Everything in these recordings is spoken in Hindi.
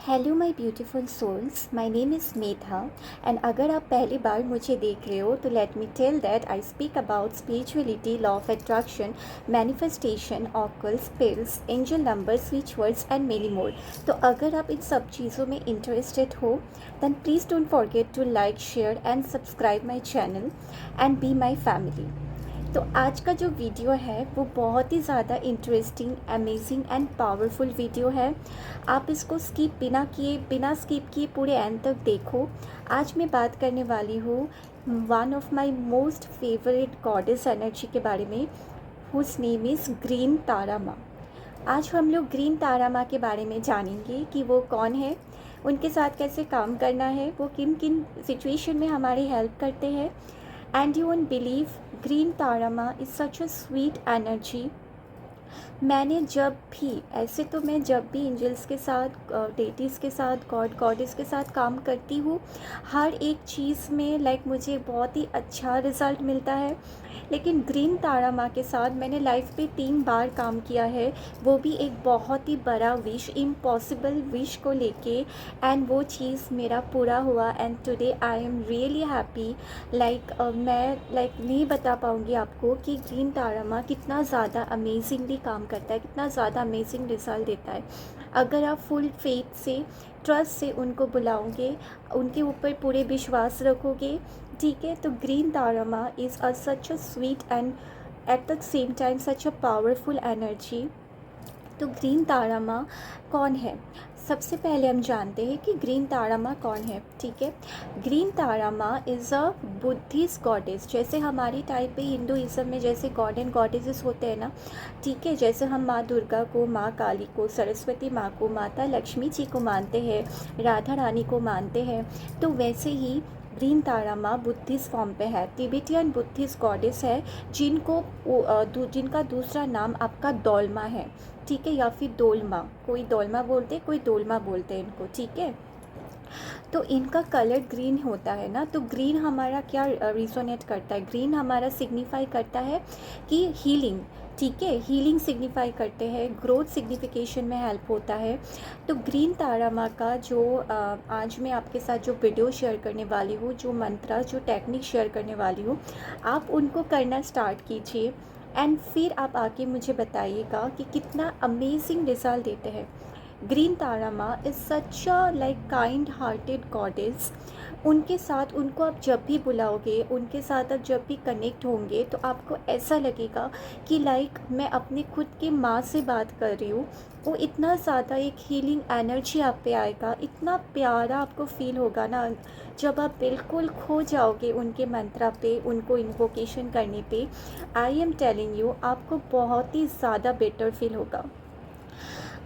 Hello my beautiful souls, my name is Medha and अगर आप पहली बार मुझे देख रहे हो तो let me tell that I speak about spirituality, law of attraction, manifestation, oracles, pills, angel numbers, switch words and many more. तो अगर आप इन सब चीज़ों में इंटरेस्टेड हो then please don't forget to like, share and subscribe my channel and be my family. तो आज का जो वीडियो है वो बहुत ही ज़्यादा interesting, amazing and powerful video है। आप इसको बिना स्किप किए पूरे एंड तक देखो। आज मैं बात करने वाली हूँ one of my most favourite goddess energy के बारे में, whose name is green Tara माँ। आज हम लोग ग्रीन तारा माँ के बारे में जानेंगे कि वो कौन है, उनके साथ कैसे काम करना है, वो किन किन सिचुएशन में हमारी हेल्प करते हैं। And you won't believe, green Tara माँ is such a sweet energy. मैंने जब भी एंजल्स के साथ, डेटीज़ के साथ, गॉडेस के साथ काम करती हूँ, हर एक चीज़ में मुझे बहुत ही अच्छा रिज़ल्ट मिलता है। लेकिन ग्रीन तारा माँ के साथ मैंने लाइफ पे 3 बार काम किया है, वो भी एक बहुत ही बड़ा विश, इम्पॉसिबल विश को लेके, एंड वो चीज़ मेरा पूरा हुआ। And today I am really happy. मैं नहीं बता पाऊँगी आपको कि ग्रीन तारा माँ कितना ज़्यादा अमेजिंगली काम करता है, कितना ज़्यादा अमेजिंग रिज़ल्ट देता है। अगर आप फुल फेथ से, ट्रस्ट से उनको बुलाओगे, उनके ऊपर पूरे विश्वास रखोगे, ठीक है, तो ग्रीन तारा माँ is such a sweet and at the same time such a powerful energy. तो ग्रीन तारा माँ कौन है? सबसे पहले हम जानते हैं कि ग्रीन तारा माँ कौन है, ठीक है। ग्रीन तारा माँ इज़ अ बुद्धिस्ट गॉडेस। जैसे हमारी टाइप पे हिंदुइज़्म में जैसे गॉड एंड गॉडेसेस होते हैं ना, ठीक है, जैसे हम माँ दुर्गा को, माँ काली को, सरस्वती माँ को, माता लक्ष्मी जी को मानते हैं, राधा रानी को मानते हैं, तो वैसे ही ग्रीन तारा माँ बुद्धिस्ट फॉर्म पे है, तिबेटियन बुद्धिस्ट गॉडेस है, जिनका दूसरा नाम आपका डोलमा है, ठीक है, या फिर डोलमा, कोई डोलमा बोलते, कोई डोलमा बोलते हैं इनको, ठीक है। तो इनका कलर ग्रीन होता है ना, तो ग्रीन हमारा क्या रिजोनेट करता है? ग्रीन हमारा सिग्निफाई करता है कि हीलिंग, ठीक है, हीलिंग सिग्निफाई करते हैं, ग्रोथ सिग्निफिकेशन में हेल्प होता है। तो ग्रीन तारा माँ का जो आज मैं आपके साथ जो वीडियो शेयर करने वाली हूँ, जो मंत्र, जो टेक्निक शेयर करने वाली हूँ, आप उनको करना स्टार्ट कीजिए एंड फिर आप आके मुझे बताइएगा कि कितना अमेजिंग रिजल्ट देते हैं। ग्रीन तारा माँ is such a kind hearted goddess. उनके साथ, उनको आप जब भी बुलाओगे, उनके साथ आप जब भी कनेक्ट होंगे, तो आपको ऐसा लगेगा कि मैं अपने खुद की माँ से बात कर रही हूँ। वो इतना ज़्यादा एक हीलिंग एनर्जी आप पे आएगा, इतना प्यारा आपको फील होगा ना, जब आप बिल्कुल खो जाओगे उनके मंत्रा पे, उनको इन्वोकेशन करने पे। आई एम टेलिंग यू, आपको बहुत ही ज़्यादा बेटर फील होगा।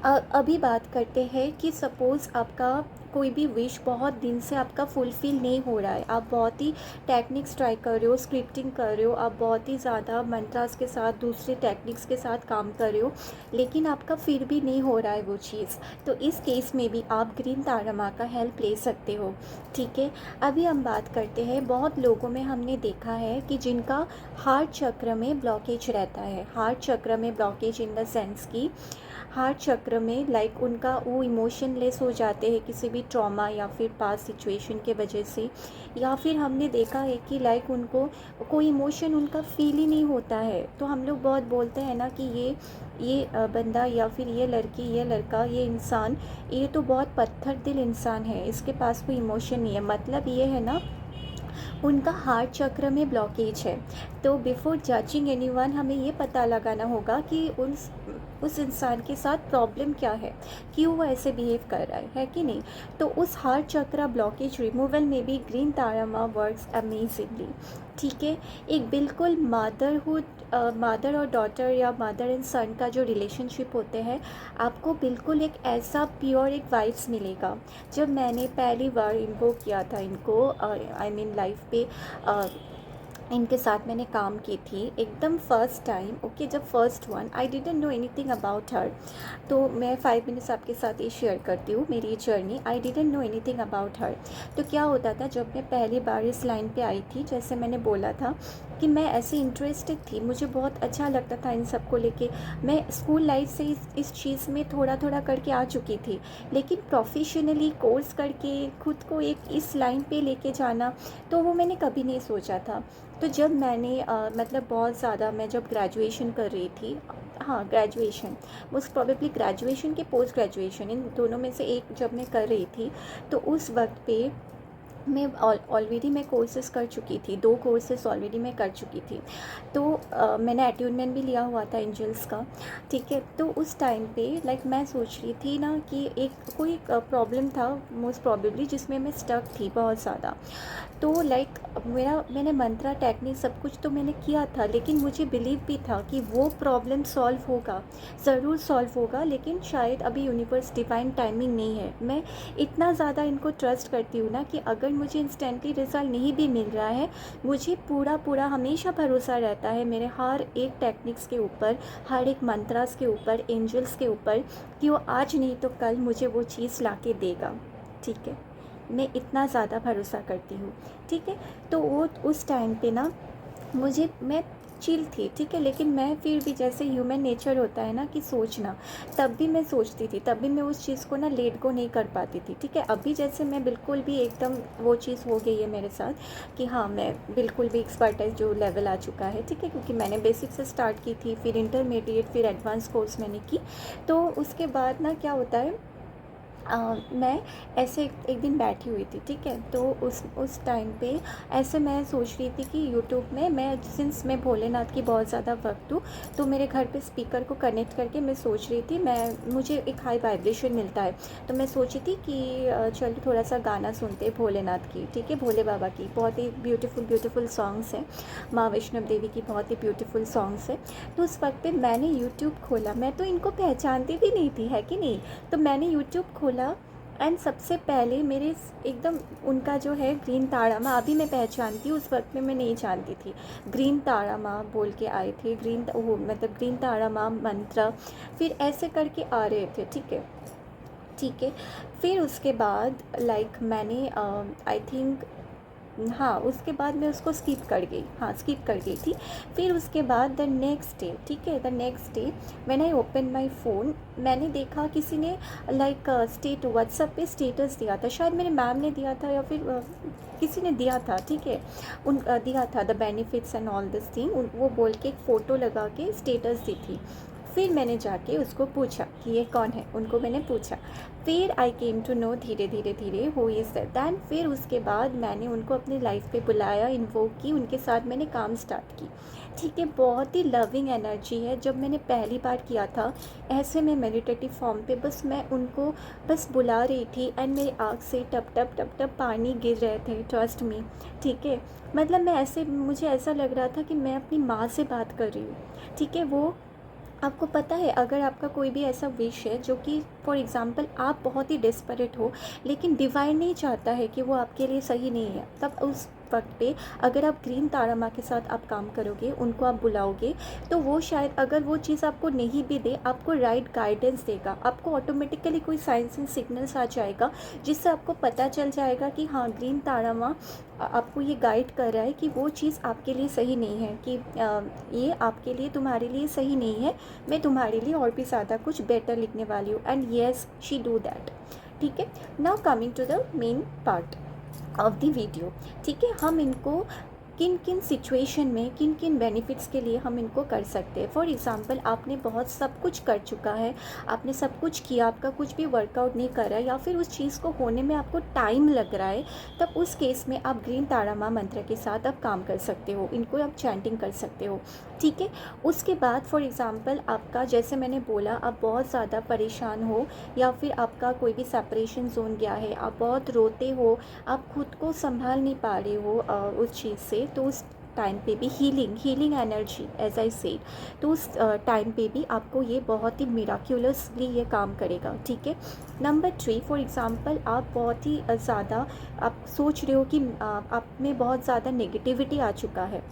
अभी बात करते हैं कि सपोज़ आपका कोई भी विश बहुत दिन से आपका फुलफ़िल नहीं हो रहा है, आप बहुत ही टेक्निक्स ट्राई कर रहे हो, स्क्रिप्टिंग कर रहे हो, आप बहुत ही ज़्यादा मंत्रास के साथ, दूसरे टेक्निक्स के साथ काम कर रहे हो, लेकिन आपका फिर भी नहीं हो रहा है वो चीज़, तो इस केस में भी आप ग्रीन तारा माँ का हेल्प ले सकते हो, ठीक है। अभी हम बात करते हैं, बहुत लोगों में हमने देखा है कि जिनका हार्ट चक्र में ब्लॉकेज रहता है, हार्ट चक्र में ब्लॉकेज इन द सेंस की हार्ट चक्र में उनका वो इमोशनलेस हो जाते हैं किसी भी ट्रॉमा या फिर पास्ट सिचुएशन के वजह से, या फिर हमने देखा है कि उनको कोई इमोशन उनका फील ही नहीं होता है। तो हम लोग बहुत बोलते हैं ना कि ये बंदा या फिर ये लड़की, ये लड़का, ये इंसान, ये तो बहुत पत्थर दिल इंसान है, इसके पास कोई इमोशन नहीं है। मतलब ये है ना, उनका हार्ट चक्र में ब्लॉकेज है। तो बिफोर जजिंग एनीवन, हमें ये पता लगाना होगा कि उस इंसान के साथ प्रॉब्लम क्या है, क्यों वो ऐसे बिहेव कर रहा है कि नहीं। तो उस हार्ट चक्र ब्लॉकेज रिमूवल में भी ग्रीन तारा माँ वर्क्स अमेजिंगली, ठीक है। एक बिल्कुल मदर और डॉटर या मदर एंड सन का जो रिलेशनशिप होते हैं, आपको बिल्कुल एक ऐसा प्योर एक वाइब्स मिलेगा। जब मैंने पहली बार इनको किया था, इनको आई मीन लाइफ पे इनके साथ मैंने काम की थी एकदम फर्स्ट टाइम, ओके, जब first one, I didn't know anything about her. तो मैं 5 मिनट्स आपके साथ ये शेयर करती हूँ मेरी ये journey. I didn't know anything about her. तो क्या होता था, जब मैं पहली बार इस लाइन पे आई थी, जैसे मैंने बोला था कि मैं ऐसे इंटरेस्टेड थी, मुझे बहुत अच्छा लगता था इन सब को लेके। मैं स्कूल लाइफ से इस चीज़ में थोड़ा थोड़ा करके आ चुकी थी, लेकिन प्रोफेशनली कोर्स करके खुद को एक इस लाइन पे लेके जाना, तो वो मैंने कभी नहीं सोचा था। तो जब मैंने मतलब बहुत ज़्यादा, मैं जब ग्रेजुएशन कर रही थी, हाँ ग्रेजुएशन, मोस्ट प्रोबेबली ग्रेजुएशन के पोस्ट ग्रेजुएशन, इन दोनों में से एक जब मैं कर रही थी, तो उस वक्त पे मैं ऑलरेडी मैं कोर्सेज़ कर चुकी थी, 2 कोर्सेज़ ऑलरेडी मैं कर चुकी थी। तो मैंने अट्यूनमेंट भी लिया हुआ था एंजल्स का, ठीक है। तो उस टाइम पे लाइक मैं सोच रही थी ना कि एक कोई प्रॉब्लम था मोस्ट प्रोबेबली, जिसमें मैं स्टक थी बहुत ज़्यादा। तो लाइक मैंने मंत्रा टेक्निक सब कुछ तो मैंने किया था, लेकिन मुझे बिलीव भी था कि वो प्रॉब्लम सॉल्व होगा, ज़रूर सॉल्व होगा, लेकिन शायद अभी यूनिवर्स डिवाइन टाइमिंग नहीं है। मैं इतना ज़्यादा इनको ट्रस्ट करती हूँ ना कि अगर मुझे इंस्टेंटली रिज़ल्ट नहीं भी मिल रहा है, मुझे पूरा पूरा हमेशा भरोसा रहता है मेरे हर एक टेक्निक्स के ऊपर, हर एक मंत्रास के ऊपर, एंजल्स के ऊपर, कि वो आज नहीं तो कल मुझे वो चीज़ ला के देगा, ठीक है। मैं इतना ज़्यादा भरोसा करती हूँ, ठीक है। तो वो उस टाइम पे ना मैं चिल थी, ठीक है, लेकिन मैं फिर भी, जैसे ह्यूमन नेचर होता है ना कि सोचना, तब भी मैं सोचती थी, तब भी मैं उस चीज़ को ना लेट गो नहीं कर पाती थी, ठीक है। अभी जैसे मैं बिल्कुल भी एकदम वो चीज़ हो गई है मेरे साथ कि हाँ, मैं बिल्कुल भी एक्सपर्टाइज जो लेवल आ चुका है, ठीक है, क्योंकि मैंने बेसिक से स्टार्ट की थी, फिर इंटरमीडिएट, फिर एडवांस कोर्स मैंने की। तो उसके बाद ना क्या होता है, मैं ऐसे एक दिन बैठी हुई थी, ठीक है। तो उस टाइम पे ऐसे मैं सोच रही थी कि यूट्यूब में सिंस मैं भोलेनाथ की बहुत ज़्यादा भक्त हूँ, तो मेरे घर पे स्पीकर को कनेक्ट करके मैं सोच रही थी, मुझे एक हाई वाइब्रेशन मिलता है, तो मैं सोची थी कि चलो थोड़ा सा गाना सुनते हैं भोलेनाथ की, ठीक है, भोले बाबा की बहुत ही ब्यूटीफुल सॉन्ग्स हैं, माँ वैष्णव देवी की बहुत ही ब्यूटीफुल सॉन्ग्स हैं। तो उस वक्त पे मैंने यूट्यूब खोला, मैं तो इनको पहचानती भी नहीं थी, है कि नहीं। तो मैंने यूट्यूब खोला, एंड सबसे पहले मेरे एकदम उनका जो है ग्रीन तारा माँ, अभी मैं पहचानती हूँ, उस वक्त में मैं नहीं जानती थी। ग्रीन तारा माँ बोल के आए थे, ग्रीन तारा माँ मंत्र, फिर ऐसे करके आ रहे थे, ठीक है, ठीक है। फिर उसके बाद लाइक मैंने आई थिंक, हाँ उसके बाद मैं उसको स्किप कर गई, हाँ स्किप कर गई थी। फिर उसके बाद द नेक्स्ट डे, ठीक है, the next day when I open my phone, मैंने देखा किसी ने लाइक व्हाट्सएप पे स्टेटस दिया था, शायद मेरे मैम ने दिया था या फिर किसी ने दिया था, ठीक है, दिया था the benefits and all this thing, वो बोल के एक फ़ोटो लगा के स्टेटस दी थी। फिर मैंने जाके उसको पूछा कि ये कौन है, उनको मैंने पूछा। फिर आई केम टू नो धीरे धीरे धीरे हु इज़ दैट, दैन फिर उसके बाद मैंने उनको अपनी लाइफ पे बुलाया, इन्वोक की, उनके साथ मैंने काम स्टार्ट की, ठीक है। बहुत ही लविंग एनर्जी है। जब मैंने पहली बार किया था ऐसे में मेडिटेटिव फॉर्म पे, बस मैं उनको बस बुला रही थी, एंड मेरी आँख से टप टप टप टप पानी गिर रहे थे, ट्रस्ट मी, ठीक है। मतलब मुझे ऐसा लग रहा था कि मैं अपनी माँ से बात कर रही हूँ, ठीक है। वो आपको पता है, अगर आपका कोई भी ऐसा विश है जो कि फॉर एग्ज़ाम्पल आप बहुत ही डेस्परेट हो, लेकिन डिवाइन नहीं चाहता है कि वो आपके लिए सही नहीं है, तब उस वक्त पे अगर आप ग्रीन तारा माँ के साथ आप काम करोगे, उनको आप बुलाओगे, तो वो शायद अगर वो चीज़ आपको नहीं भी दे, आपको राइट गाइडेंस देगा, आपको ऑटोमेटिकली कोई साइंस एंड सिग्नल्स आ जाएगा, जिससे आपको पता चल जाएगा कि हाँ ग्रीन तारा माँ आपको ये गाइड कर रहा है कि वो चीज़ आपके लिए सही नहीं है, कि ये आपके लिए, तुम्हारे लिए सही नहीं है, मैं तुम्हारे लिए और भी ज़्यादा कुछ बेटर लिखने वाली हूँ। And yes she do that, ठीक है। Now coming to the main part of the video, ठीक है। हम इनको किन किन सिचुएशन में, किन किन बेनिफिट्स के लिए हम इनको कर सकते हैं। फॉर एग्ज़ाम्पल आपने बहुत सब कुछ कर चुका है, आपने सब कुछ किया, आपका कुछ भी वर्कआउट नहीं कर रहा है, या फिर उस चीज़ को होने में आपको टाइम लग रहा है, तब उस केस में आप ग्रीन तारा माँ मंत्र के साथ आप काम कर सकते हो, इनको आप चैंटिंग कर सकते हो, ठीक है। उसके बाद फॉर एग्ज़ाम्पल आपका, जैसे मैंने बोला, आप बहुत ज़्यादा परेशान हो, या फिर आपका कोई भी सेपरेशन जोन गया है, आप बहुत रोते हो, आप खुद को संभाल नहीं पा रहे हो उस चीज़ से, तो उस टाइम पे भी healing energy as I said, तो उस टाइम पे भी आपको ये बहुत ही मिराक्युलसली ये काम करेगा, ठीक है। नंबर 3, फॉर एग्ज़ाम्पल आप बहुत ही ज़्यादा आप सोच रहे हो कि आप में बहुत ज़्यादा नेगेटिविटी आ चुका है,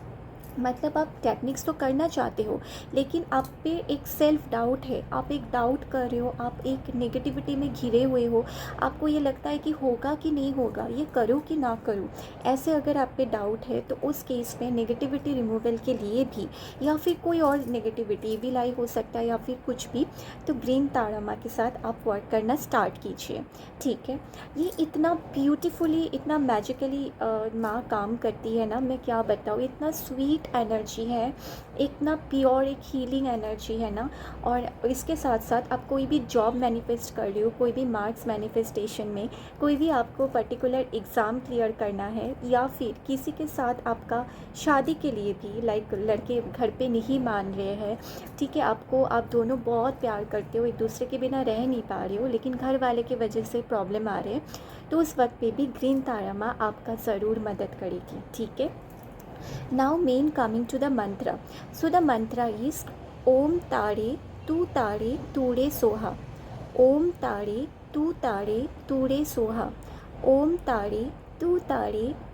मतलब आप टेक्निक्स तो करना चाहते हो, लेकिन आप पे एक सेल्फ डाउट है, आप एक डाउट कर रहे हो, आप एक नेगेटिविटी में घिरे हुए हो, आपको ये लगता है कि होगा कि नहीं होगा, ये करूँ कि ना करूँ। ऐसे अगर आप पे डाउट है तो उस केस में नेगेटिविटी रिमूवल के लिए भी, या फिर कोई और नेगेटिविटी भी लाई हो सकता है या फिर कुछ भी, तो ग्रीन तारा माँ के साथ आप वर्क करना स्टार्ट कीजिए। ठीक है, ये इतना ब्यूटीफुली, इतना मैजिकली माँ काम करती है ना, मैं क्या बताऊँ, इतना स्वीट एनर्जी है, इतना प्योर एक हीलिंग एनर्जी है ना। और इसके साथ साथ आप कोई भी जॉब मैनिफेस्ट कर रहे हो, कोई भी मार्क्स मैनिफेस्टेशन में, कोई भी आपको पर्टिकुलर एग्ज़ाम क्लियर करना है, या फिर किसी के साथ आपका शादी के लिए भी, लाइक लड़के घर पे नहीं मान रहे हैं, ठीक है, आपको, आप दोनों बहुत प्यार करते हो, एक दूसरे के बिना रह नहीं पा रहे हो, लेकिन घर वाले की वजह से प्रॉब्लम आ रहे हैं, तो उस वक्त पे भी ग्रीन तारा माँ आपका ज़रूर मदद करेगी। ठीक है, now main coming to the mantra. So the mantra is Om Tare Ture Soha. Om Tare Ture Soha. Om Tare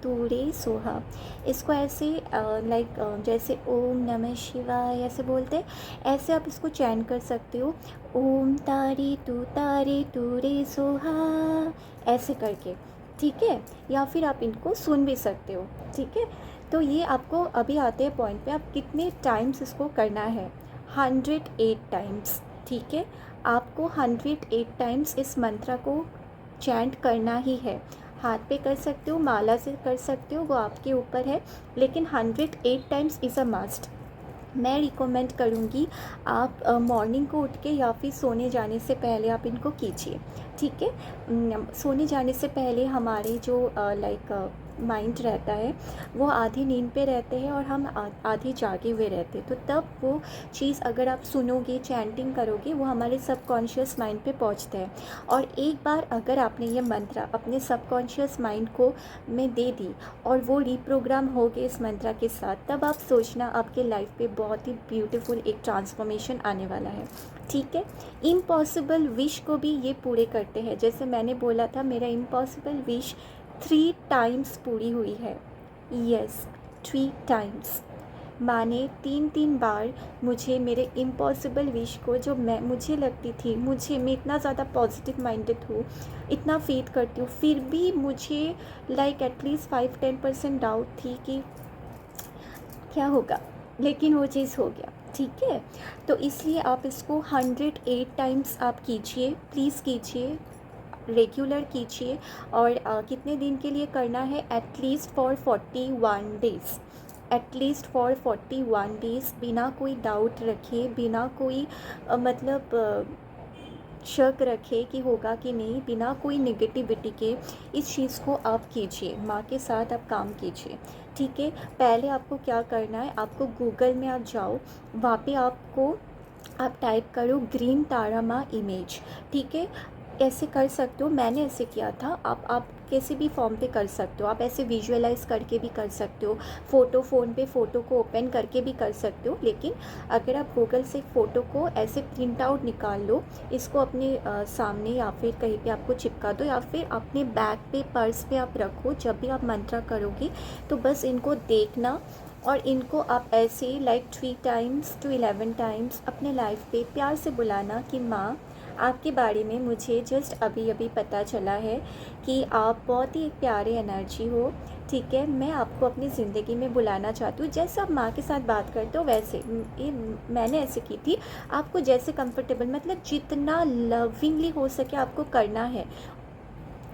Ture Soha. इसको ऐसे लाइक जैसे ओम नमः शिवाय ऐसे बोलते हैं, ऐसे आप इसको चैंट कर सकते हो, ओम तारे तूरे सोहा, ऐसे करके। ठीक है, या फिर आप इनको सुन भी सकते हो। ठीक है, तो ये आपको अभी आते हैं पॉइंट पे, आप कितने टाइम्स इसको करना है, 108 टाइम्स। ठीक है, आपको 108 टाइम्स इस मंत्र को चैंट करना ही है। हाथ पे कर सकते हो, माला से कर सकते हो, वो आपके ऊपर है, लेकिन 108 टाइम्स इज़ अ मस्ट। मैं रिकमेंड करूँगी आप मॉर्निंग को उठ के या फिर सोने जाने से पहले आप इनको कीजिए। ठीक है, सोने जाने से पहले हमारे जो लाइक माइंड रहता है वो आधी नींद पे रहते हैं और हम आधी जागे हुए रहते हैं, तो तब वो चीज़ अगर आप सुनोगे, चैंटिंग करोगे, वो हमारे सबकॉन्शियस माइंड पे पहुंचता है। और एक बार अगर आपने ये मंत्र अपने सबकॉन्शियस माइंड को में दे दी और वो रीप्रोग्राम हो गए इस मंत्र के साथ, तब आप सोचना आपके लाइफ पे बहुत ही ब्यूटीफुल एक ट्रांसफॉर्मेशन आने वाला है। ठीक है, इम्पॉसिबल विश को भी ये पूरे करते हैं। जैसे मैंने बोला था, मेरा इम्पॉसिबल विश 3 टाइम्स पूरी हुई है। Yes, 3 times. माने 3 बार मुझे मेरे इम्पॉसिबल विश को, जो मुझे लगती थी, मैं इतना ज़्यादा पॉजिटिव माइंडेड हूँ, इतना फेथ करती हूँ, फिर भी मुझे लाइक एटलीस्ट 5-10% डाउट थी कि क्या होगा, लेकिन वो चीज़ हो गया। ठीक है, तो इसलिए आप इसको 108 टाइम्स आप कीजिए, प्लीज़ कीजिए, रेगुलर कीजिए। और कितने दिन के लिए करना है, at least for 41 days, at least for 41 days, बिना कोई डाउट रखे, बिना कोई शक रखे कि होगा कि नहीं, बिना कोई नेगेटिविटी के इस चीज़ को आप कीजिए, माँ के साथ आप काम कीजिए। ठीक है, पहले आपको क्या करना है, आपको गूगल में आप जाओ, वहाँ पे आप टाइप करो ग्रीन तारा माँ इमेज। ठीक है, ऐसे कर सकते हो, मैंने ऐसे किया था, आप किसी भी फॉर्म पे कर सकते हो, आप ऐसे विजुअलाइज करके भी कर सकते हो, फ़ोन पे फ़ोटो को ओपन करके भी कर सकते हो। लेकिन अगर आप गूगल से फ़ोटो को ऐसे प्रिंट आउट निकाल लो, इसको अपने सामने या फिर कहीं पे आपको चिपका दो, या फिर अपने बैग पे, पर्स पे आप रखो, जब भी आप मंत्र करोगे तो बस इनको देखना और इनको आप ऐसे लाइक 3 टाइम्स to 11 टाइम्स अपने लाइफ पे प्यार से बुलाना कि माँ, आपके बारे में मुझे जस्ट अभी अभी पता चला है कि आप बहुत ही एक प्यारे एनर्जी हो। ठीक है, मैं आपको अपनी ज़िंदगी में बुलाना चाहती हूँ। जैसे आप माँ के साथ बात करते हो वैसे, ये मैंने ऐसे की थी, आपको जैसे कंफर्टेबल, मतलब जितना लविंगली हो सके आपको करना है।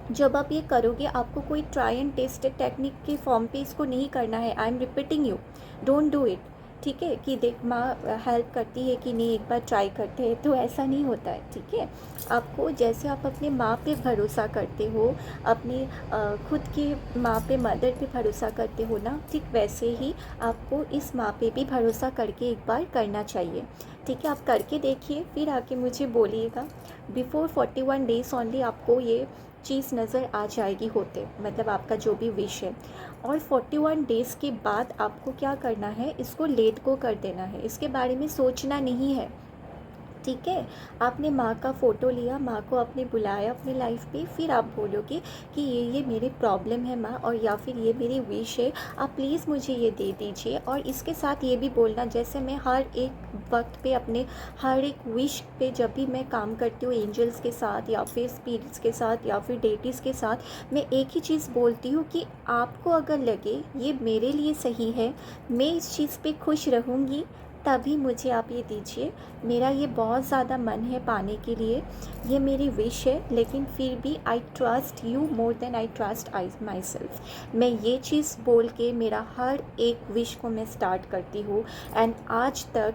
जब आप ये करोगे, आपको कोई ट्राई एंड टेस्ट टेक्निक के फॉर्म पे इसको नहीं करना है। I am repeating you, don't do it. ठीक है, कि देख माँ हेल्प करती है कि नहीं, एक बार ट्राई करते हैं, तो ऐसा नहीं होता है। ठीक है, आपको जैसे आप अपने माँ पे भरोसा करते हो, अपने खुद की माँ पे, मदर पे भरोसा करते हो ना, ठीक वैसे ही आपको इस माँ पे भी भरोसा करके एक बार करना चाहिए। ठीक है, आप करके देखिए, फिर आके मुझे बोलिएगा। बिफोर 41 डेज़ ओनली आपको ये चीज़ नज़र आ जाएगी होते, मतलब आपका जो भी विश है। और 41 डेज़ के बाद आपको क्या करना है, इसको लेट गो कर देना है, इसके बारे में सोचना नहीं है। ठीक है। आपने माँ का फ़ोटो लिया, माँ को आपने बुलाया अपनी लाइफ पे, फिर आप बोलोगे कि ये मेरी प्रॉब्लम है माँ, और या फिर ये मेरी विश है, आप प्लीज़ मुझे ये दे दीजिए। और इसके साथ ये भी बोलना, जैसे मैं हर एक वक्त पे अपने हर एक विश पे जब भी मैं काम करती हूँ एंजल्स के साथ या फिर स्पिरिट्स के साथ या फिर डेटीज़ के साथ, मैं एक ही चीज़ बोलती हूँ कि आपको अगर लगे ये मेरे लिए सही है, मैं इस चीज़ पे खुश रहूँगी, तभी मुझे आप ये दीजिए। मेरा ये बहुत ज़्यादा मन है पाने के लिए, ये मेरी विश है, लेकिन फिर भी I trust you more than I trust I myself. मैं ये चीज़ बोल के मेरा हर एक विश को मैं स्टार्ट करती हूँ। एंड आज तक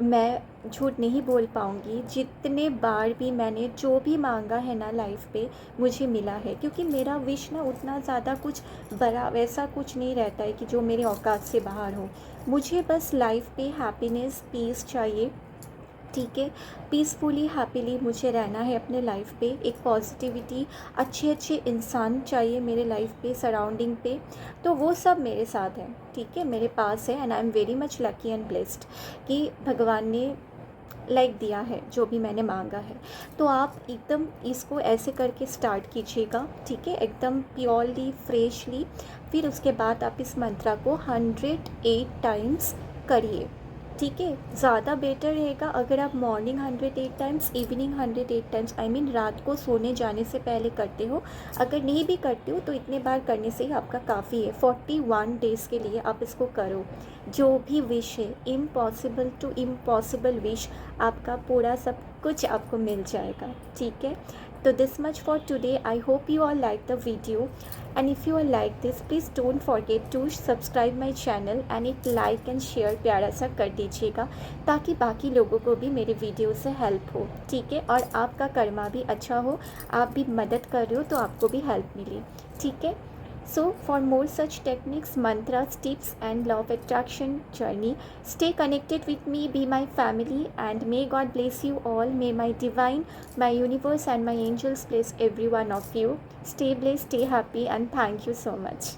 मैं झूठ नहीं बोल पाऊँगी, जितने बार भी मैंने जो भी मांगा है ना लाइफ पे, मुझे मिला है। क्योंकि मेरा विश ना उतना ज़्यादा कुछ बड़ा वैसा कुछ नहीं रहता है कि जो मेरे औकात से बाहर हो। मुझे बस लाइफ पे हैप्पीनेस, पीस चाहिए, ठीक है। पीसफुली हैप्पीली मुझे रहना है अपने लाइफ पे। एक पॉजिटिविटी, अच्छे अच्छे इंसान चाहिए मेरे लाइफ पे, सराउंडिंग पे। तो वो सब मेरे साथ है, ठीक है, मेरे पास है। And I am very much lucky and blessed कि भगवान ने लाइक दिया है जो भी मैंने मांगा है। तो आप एकदम इसको ऐसे करके स्टार्ट कीजिएगा, ठीक है, एकदम प्योरली, फ्रेशली। फिर उसके बाद आप इस मंत्रा को 108 टाइम्स करिए, ठीक है। ज़्यादा बेटर रहेगा अगर आप morning 108 times, evening 108 times, I mean रात को सोने जाने से पहले करते हो। अगर नहीं भी करते हो तो इतने बार करने से ही आपका काफ़ी है। 41 डेज़ के लिए आप इसको करो। जो भी विश है, इम्पॉसिबल टू इम्पॉसिबल विश, आपका पूरा सब कुछ आपको मिल जाएगा, ठीक है। तो this much for today. I hope you all like the video, and if you all like this, please don't forget to subscribe my channel and एक like and share प्यारा सा कर दीजिएगा, ताकि बाकी लोगों को भी मेरे वीडियो से हेल्प हो, ठीक है। और आपका कर्मा भी अच्छा हो, आप भी मदद कर रहे हो तो आपको भी हेल्प मिले, ठीक है। So for more such techniques, mantras, tips and law of attraction journey, stay connected with me, be my family, and may God bless you all. May my divine, my universe and my angels bless every one of you. Stay blessed, stay happy, and thank you so much.